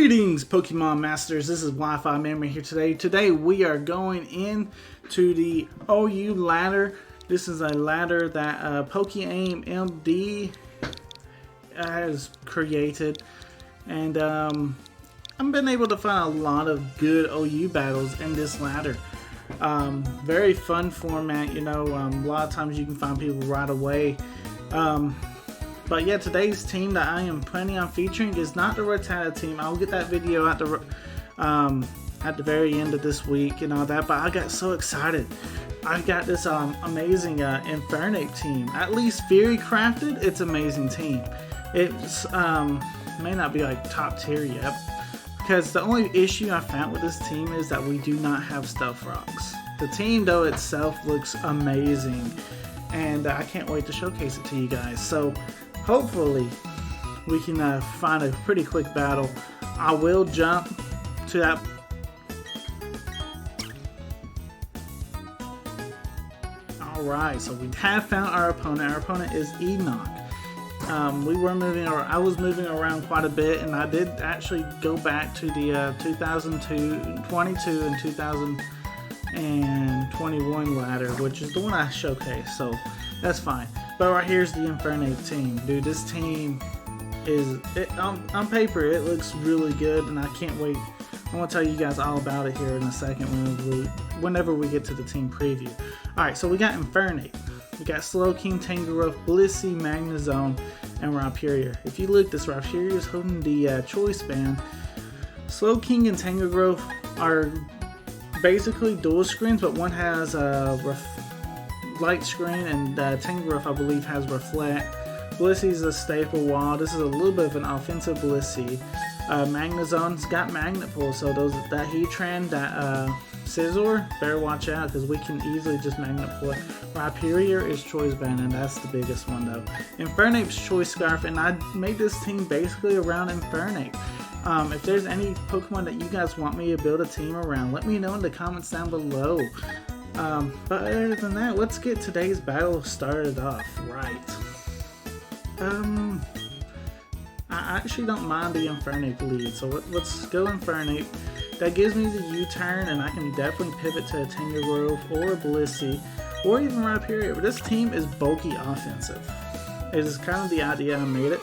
Greetings, Pokemon Masters. This is Wi-Fi Memory here today. Today we are going into the OU ladder. This is a ladder that PokeAim MD has created, and I've been able to find a lot of good OU battles in this ladder. Very fun format, you know. A lot of times you can find people right away. But yeah, today's team that I am planning on featuring is not the Rattata team. I'll get that video at the very end of this week and all that. But I got so excited. I got this amazing Infernape team. At least Fury crafted, it's an amazing team. It's may not be like top tier yet, because the only issue I found with this team is that we do not have Stealth Rocks. The team though itself looks amazing, and I can't wait to showcase it to you guys. So hopefully we can find a pretty quick battle. I will jump to that. Alright, so we have found our opponent. Our opponent is Enoch. I was moving around quite a bit, and I did actually go back to the 2022 and 2021 ladder, which is the one I showcased, so that's fine. But right here's the Infernape team. Dude, this team is, on paper, it looks really good, and I can't wait. I'm going to tell you guys all about it here in a second whenever we get to the team preview. Alright, so we got Infernape. We got Slowking, Tangrowth, Blissey, Magnezone, and Rhyperior. If you look, this Rhyperior is holding the Choice Band. Slowking and Tangrowth are basically dual screens, but one has light screen, and Tangrowth, I believe, has Reflect. Blissey's a staple wall. This is a little bit of an offensive Blissey. Magnezone's got Magnet Pull, so that Heatran, that Scizor, better watch out, because we can easily just Magnet Pull it. Rhyperior is Choice Band, and that's the biggest one though. Infernape's Choice Scarf, and I made this team basically around Infernape. If there's any Pokemon that you guys want me to build a team around, let me know in the comments down below. But other than that, let's get today's battle started off right. I actually don't mind the Infernape lead, so let's go Infernape. That gives me the U-turn, and I can definitely pivot to a Tangrowth or a Blissey, or even Rhyperior. But this team is bulky offensive. It is kind of the idea I made it.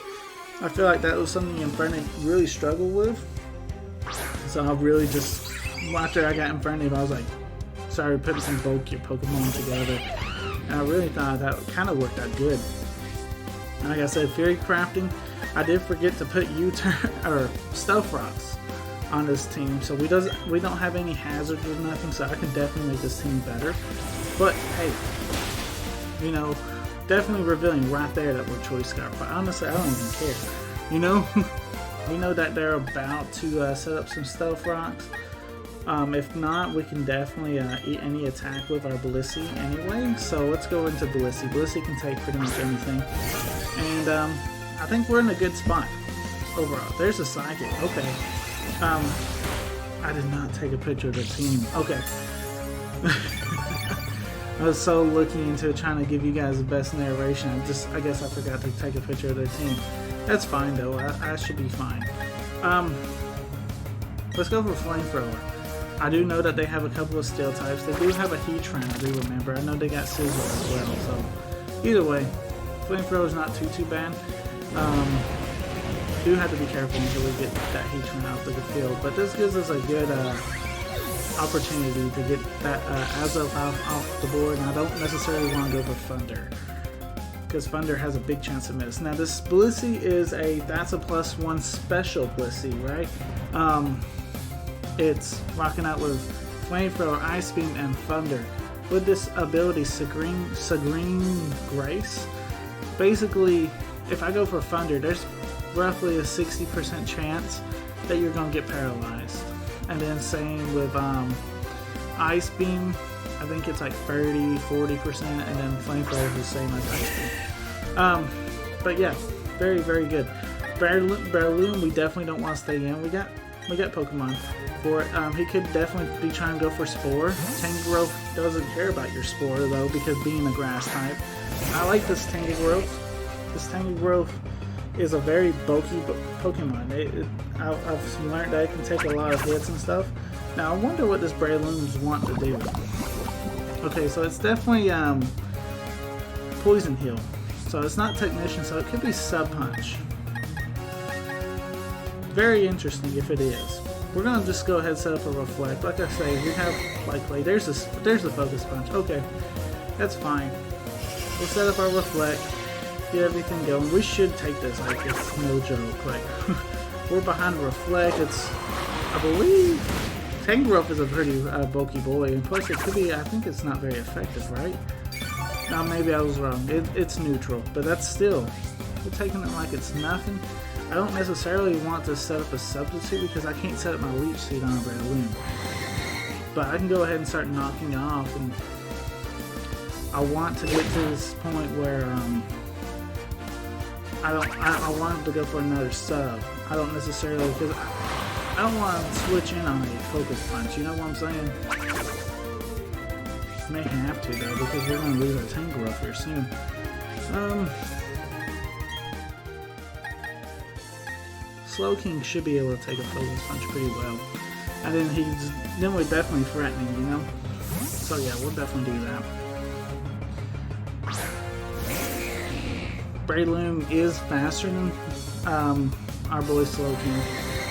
I feel like that was something Infernape really struggled with. So I really just, after I got Infernape, I was like, started putting some bulkier Pokemon together. And I really thought that kind of worked out good. Like I said, Fury crafting, I did forget to put U-turn or Stealth Rocks on this team, so we don't have any hazards or nothing, so I can definitely make this team better. But hey, you know, definitely revealing right there that we're Choice Scarf. But honestly, I don't even care. You know, we know that they're about to set up some Stealth Rocks. If not, we can definitely eat any attack with our Blissey anyway. So let's go into Blissey. Blissey can take pretty much anything, and I think we're in a good spot overall. There's a Psychic. Okay. I did not take a picture of the team. Okay. I was so looking into trying to give you guys the best narration. I guess I forgot to take a picture of their team. That's fine though. I should be fine. Let's go for Flamethrower. I do know that they have a couple of Steel types. They do have a Heatran, I do remember. I know they got Scizor as well. So either way, Flamethrower is not too bad. Do have to be careful until we get that Heatran out of the field, but this gives us a good opportunity to get that Azo off the board, and I don't necessarily want to go for Thunder, because Thunder has a big chance to miss. Now this Blissey is that's a +1 special Blissey, right? It's rocking out with Flamethrower, Ice Beam, and Thunder. With this ability, Serene Grace, basically, if I go for Thunder, there's roughly a 60% chance that you're going to get paralyzed. And then same with Ice Beam, I think it's like 30-40%, and then Flamethrower is the same as Ice Beam. But yeah, very, very good. Breloom, we definitely don't want to stay in. We got Pokemon for it. He could definitely be trying to go for Spore. Tangrowth doesn't care about your Spore though, because being a grass type. I like this Tangrowth. This Tangrowth is a very bulky Pokemon. I've learned that it can take a lot of hits and stuff. Now I wonder what this Breloom's want to do. Okay, so it's definitely Poison Heal. So it's not Technician, so it could be Sub Punch. Very interesting if it is. We're gonna just go ahead and set up a Reflect. Like I say, we have like there's the Focus Punch. Okay, that's fine. We'll set up our Reflect, get everything going. We should take this. Like it's no joke. Like we're behind the Reflect. It's, I believe, Tangrowth is a pretty bulky boy, and plus it could be. I think it's not very effective, right? Now maybe I was wrong. It's neutral, but that's still. We're taking it like it's nothing. I don't necessarily want to set up a substitute because I can't set up my Leech Seed on a Breloom. But I can go ahead and start knocking off, and I want to get to this point where I want to go for another sub. I don't necessarily, because I don't want to switch in on a Focus Punch, you know what I'm saying? May have to though, because we're going to lose our Tangrowth here soon. Slowking should be able to take a Focus Punch pretty well. And then we're definitely threatening, you know? So yeah, we'll definitely do that. Breloom is faster than our boy Slowking.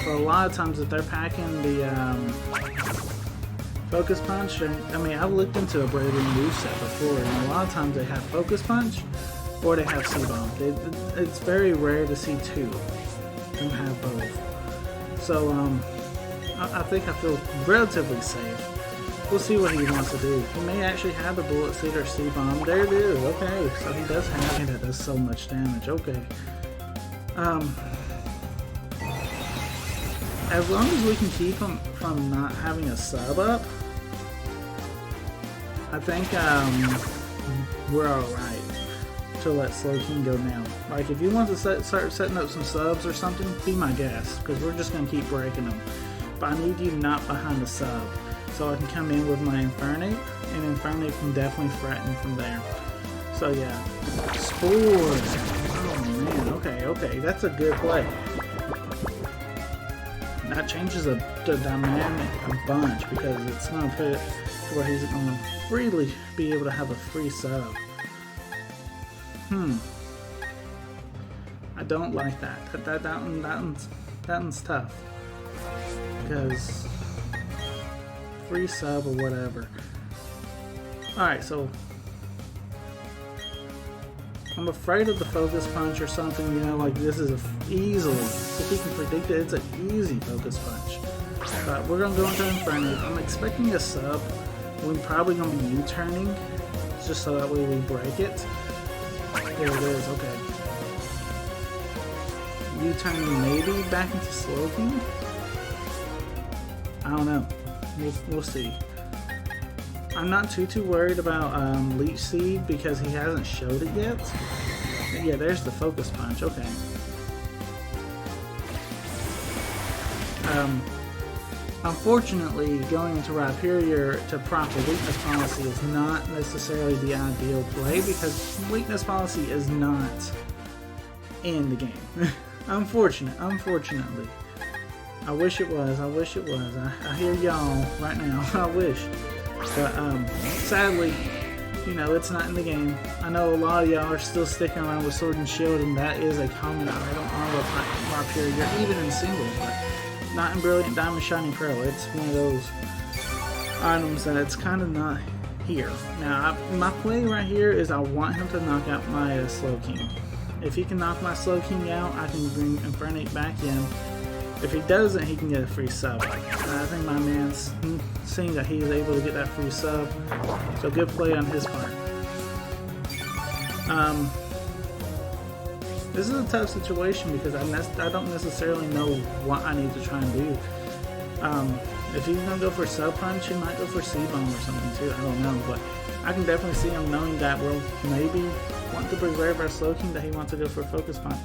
But a lot of times if they're packing the Focus Punch, I mean, I've looked into a Breloom moveset before, and a lot of times they have Focus Punch or they have C-Bomb. It's very rare to see two and have both. So I think I feel relatively safe. We'll see what he wants to do. He may actually have the Bullet Seed or C-Bomb. There it is. Okay, so he does have it. That does so much damage. Okay. As long as we can keep him from not having a sub up, I think we're alright to let Slowking go now. Like, if you want to start setting up some subs or something, be my guest, because we're just going to keep breaking them. But I need you not behind the sub, so I can come in with my Infernape, and Infernape can definitely threaten from there. So yeah, Spores. Oh man, okay, that's a good play. That changes the dynamic a bunch, because it's going to put it to where he's going to freely be able to have a free sub. I don't like that. That one's tough. Because free sub or whatever. Alright, so I'm afraid of the Focus Punch or something, you know, like this is easily, if you can predict it, it's an easy Focus Punch. But we're going to go into Inferno. I'm expecting a sub. We're probably going to be U-turning, just so that way we break it. There it is, okay. U-turning maybe back into Slowking? I don't know. We'll see. I'm not too worried about Leech Seed because he hasn't showed it yet. Yeah, there's the Focus Punch. Okay. Unfortunately, going into Rhyperior to proc the Weakness Policy is not necessarily the ideal play because Weakness Policy is not in the game. Unfortunately. I wish it was. I hear y'all right now. I wish. But sadly, you know, it's not in the game. I know a lot of y'all are still sticking around with Sword and Shield, and that is a common item on Rhyperior, even in singles, but not in Brilliant Diamond Shining Pearl. It's one of those items that it's kind of not here. Now, my play right here is I want him to knock out my Slowking. If he can knock my Slowking out, I can bring Infernape back in. If he doesn't, he can get a free sub. And I think my man's seeing that he's able to get that free sub. So good play on his part. This is a tough situation because I don't necessarily know what I need to try and do. If he's going to go for Sub Punch, he might go for C-Bomb or something too. I don't know. But I can definitely see him knowing that we'll maybe want to preserve our Slowking, that he wants to go for Focus Punch.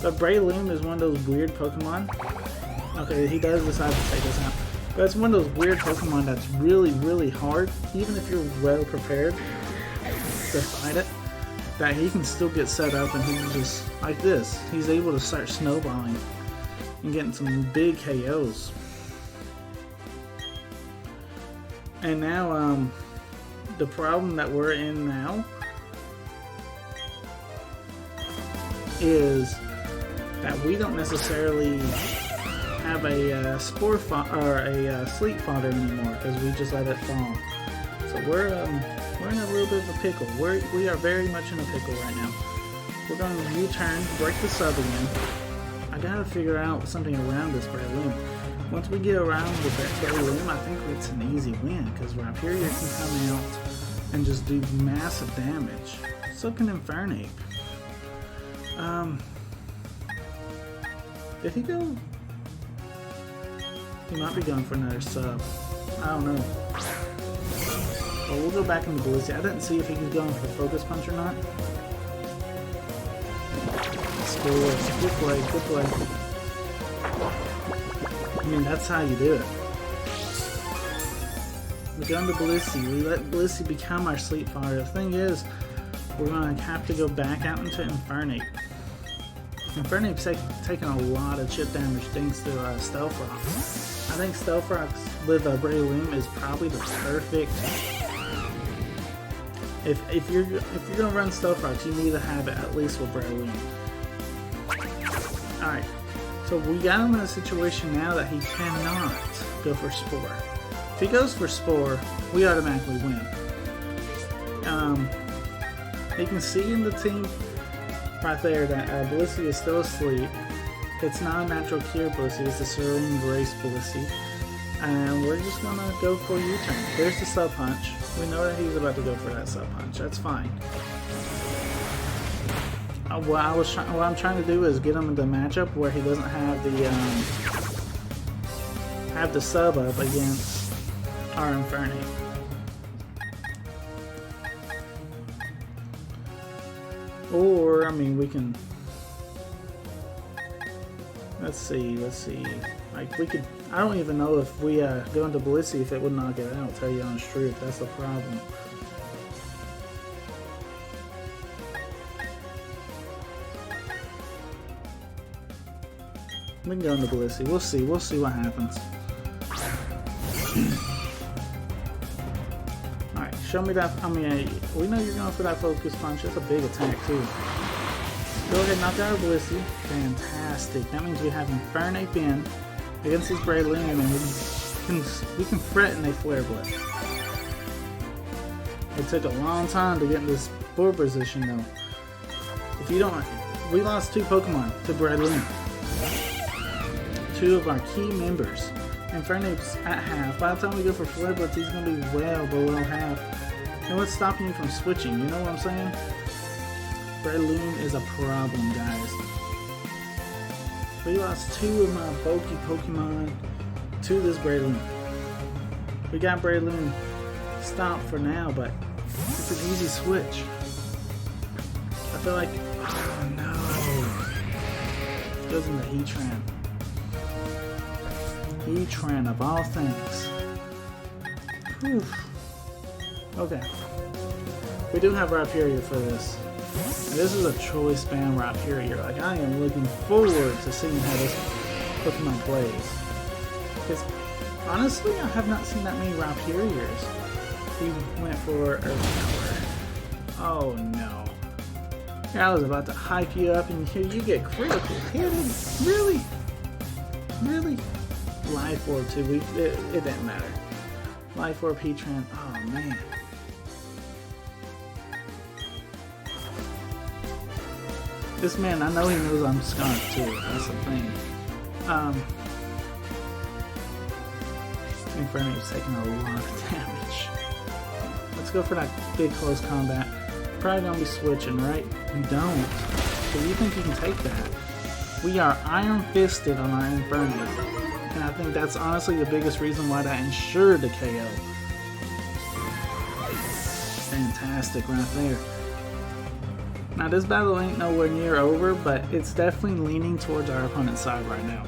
But Breloom is one of those weird Pokemon. Okay, he does decide to take us out. But it's one of those weird Pokemon that's really hard, even if you're well prepared to fight it. that he can still get set up and he's just like this. He's able to start snowballing and getting some big KOs. And now, the problem that we're in now is that we don't necessarily have a spore or a sleep fodder anymore because we just let it fall. So we're in a little bit of a pickle. We are very much in a pickle right now. We're going to U-turn, break the sub again. I gotta figure out something around this Breloom. Once we get around the Breloom, I think it's an easy win because Rhyperior can come out and just do massive damage. So can Infernape. Did he go? He might be going for another sub. I don't know. But we'll go back into Blissey. I didn't see if he was going for Focus Punch or not. Score. Good play. Good play. I mean, that's how you do it. We go into Blissey. We let Blissey become our sleep fodder. The thing is, we're going to have to go back out into Infernape. Infernape's taking a lot of chip damage thanks to Stealth Rock. I think Stealth Rock with Breloom is probably the perfect. If you're gonna run Stealth Rocks, you need to have it at least with Breloom. All right, so we got him in a situation now that he cannot go for Spore. If he goes for Spore, we automatically win. You can see in the team right there that Blissey is still asleep. It's not a natural cure Blissey, it's a Serene Grace Blissey. And we're just gonna go for a U-turn. There's the sub punch. We know that he's about to go for that sub punch. That's fine. What I'm trying to do is get him into a matchup where he doesn't have the sub up against our Infernape. Or, I mean, we can... Let's see. Like, we could... I don't even know if we go into Blissey if it would knock it out, I'll tell you honest truth. That's the problem. We can go into Blissey. We'll see what happens. Alright, show me that. I mean, we know you're going for that Focus Punch. That's a big attack, too. Go ahead, knock out Blissey. Fantastic. That means we have Infernape in against his Breloom, and we can fret in a Flare Blitz. It took a long time to get in this board position, though. If you don't, we lost 2 Pokemon to Breloom. 2 of our key members. Infernape's at half. By the time we go for Flare Blitz, he's going to be well below half. And what's stopping you from switching? You know what I'm saying? Breloom is a problem, guys. We lost 2 of my bulky Pokemon to this Breloom. We got Breloom stopped for now, but it's an easy switch. I feel like, oh no. It goes into Heatran. Heatran of all things. Whew. Okay. We do have Rhyperior for this. And this is a choice band Rhyperior. Like, I am looking forward to seeing how this Pokemon plays. Because, honestly, I have not seen that many Rhyperiors. He went for Earth Power. Oh, no. Here, I was about to hype you up, and here you get critical hidden. Really? Really? Life Orb, too. It didn't matter. Life Orb, Heatran. Oh, man. This man, I know he knows I'm Skunk too. That's the thing. Infernape's taking a lot of damage. Let's go for that big close combat. Probably gonna be switching, right? You don't. So you think you can take that? We are Iron Fisted on our Infernape. And I think that's honestly the biggest reason why that ensured the KO. Fantastic right there. Now this battle ain't nowhere near over, but it's definitely leaning towards our opponent's side right now.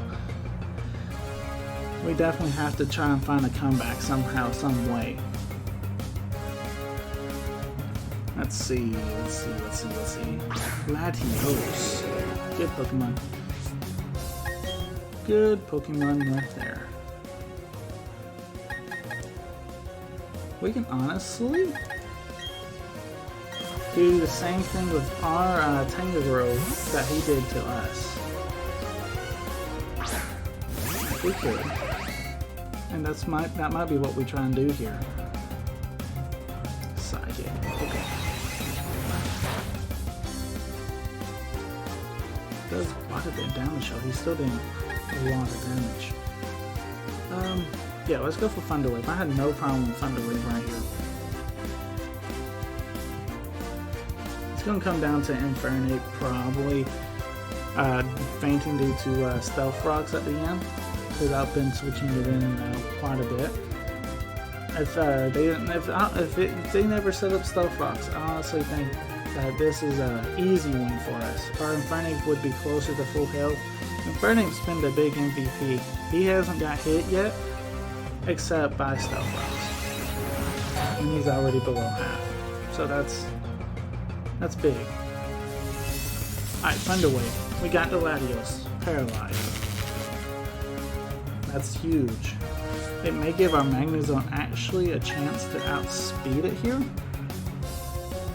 We definitely have to try and find a comeback somehow, some way. Let's see. Latios. Good Pokemon. Good Pokemon right there. We can honestly do the same thing with our Tangrowth that he did to us. We could. And that might be what we try and do here. Psychic. Okay. Does quite a bit of damage though. He's still doing a lot of damage. Yeah, let's go for Thunder Wave. I had no problem with Thunder Wave right here. It's gonna come down to Infernape probably fainting due to Stealth Rocks at the end, because I've been switching it in quite a bit. If they never set up Stealth Rocks, I honestly think that this is an easy win for us. Our Infernape would be closer to full health. Infernape's been the big MVP. He hasn't got hit yet, except by Stealth Rocks. And he's already below half. So that's big. Alright, Thunder Wave. We got the Latios. Paralyzed. That's huge. It may give our Magnezone actually a chance to outspeed it here.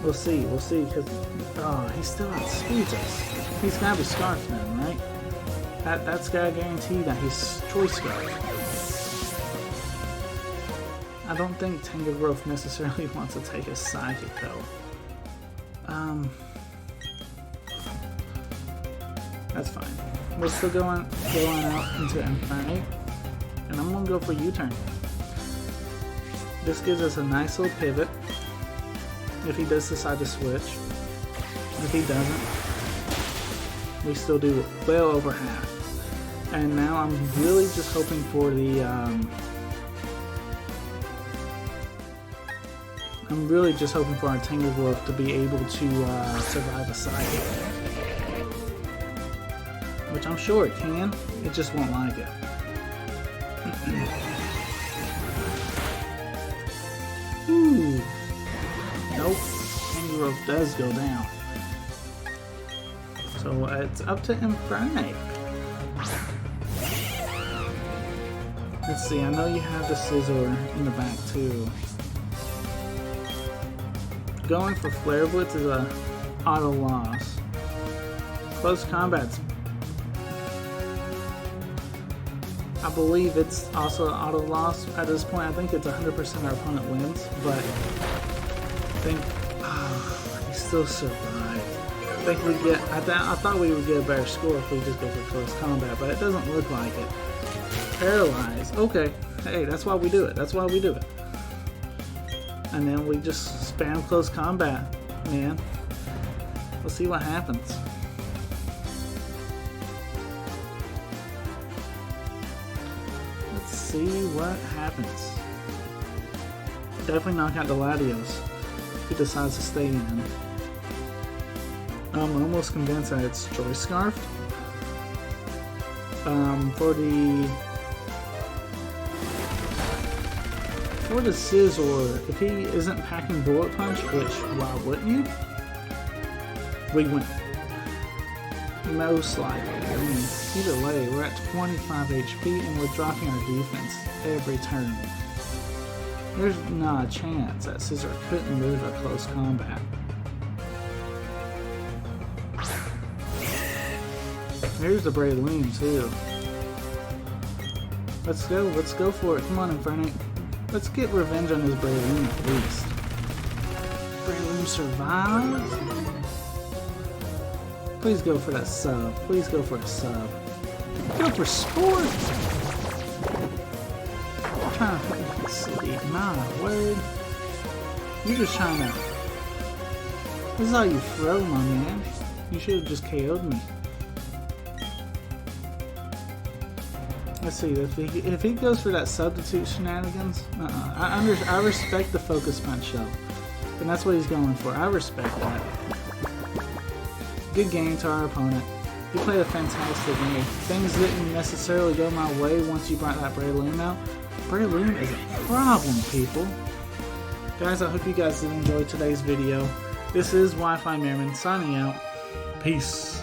We'll see, because he still outspeeds us. He's gotta be Scarf then, right? That's gotta guarantee that he's Choice Scarf. I don't think Tangrowth necessarily wants to take a Psychic though. That's fine. We're still going out into Infernape. And I'm gonna go for U-turn. This gives us a nice little pivot if he does decide to switch. If he doesn't, we still do well over half. And now I'm really just hoping for the our Tangrowth to be able to survive a Psychic, which I'm sure it can. It just won't like it. Ooh. Nope. Tangrowth does go down. So it's up to Infernape. Let's see, I know you have the Scizor in the back too. Going for Flare Blitz is a auto loss. Close combat's, I believe it's also an auto loss at this point. I think it's 100% our opponent wins, but I think he still survived. I think we get. I thought we would get a better score if we just go for close combat, but it doesn't look like it. Paralyzed. Okay. Hey, that's why we do it. That's why we do it. And then we just spam close combat, man. We'll see what happens. See what happens. Definitely knock out the Latios if he decides to stay in. I'm almost convinced that it's Choice Scarf. For the Scizor, if he isn't packing Bullet Punch, which why wouldn't you? We win. Most likely. I mean, either way, we're at 25 HP and we're dropping our defense every turn. There's not a chance that Scizor couldn't move a close combat. Here's the Breloom too. Let's go for it. Come on, Infernape. Let's get revenge on this Breloom at least. Breloom survives. Please go for that sub. Please go for a sub. Go for Sport! I'm trying to sleep. My word. You're just trying to... This is all you throw, my man. You should have just KO'd me. Let's see, if he goes for that substitute shenanigans, I respect the focus punch though. And that's what he's going for. I respect that. Good game to our opponent. He played a fantastic game. Things didn't necessarily go my way once you brought that Breloom out. Breloom is a problem, people. Guys, I hope you guys did enjoy today's video. This is Wi-Fi Merriman signing out. Peace.